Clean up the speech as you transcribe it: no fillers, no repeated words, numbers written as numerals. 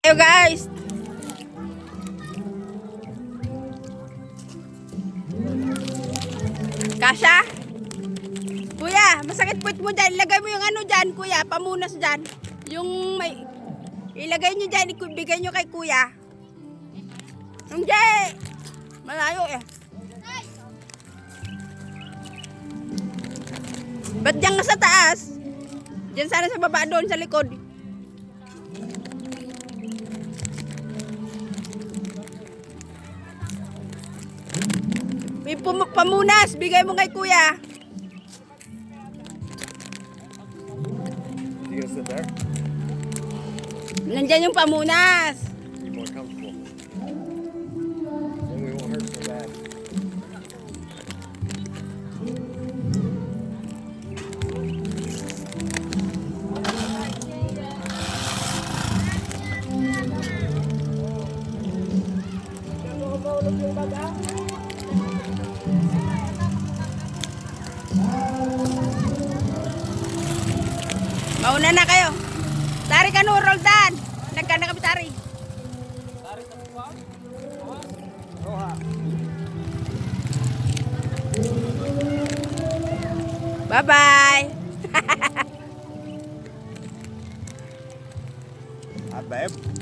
Ayo guys. Kasha? Kuya, masakit puwit mo dyan. Ilagay mo yung ano dyan, kuya. Pamunas dyan. Yung may... Ilagay nyo dyan. Ibigay nyo kay kuya. Yung dyan. Malayo eh. Ba't dyan nga sa taas? Dyan sana sa baba doon sa likod. May pamunas, bigay mo kay kuya. You gonna sit there? Nandyan yung pamunas. Be more comfortable. Then we won't hurt so bad. Mauna na kayo. Tari ka no, Roldan. Nagka na kami tari. Bye-bye. Hi, babe.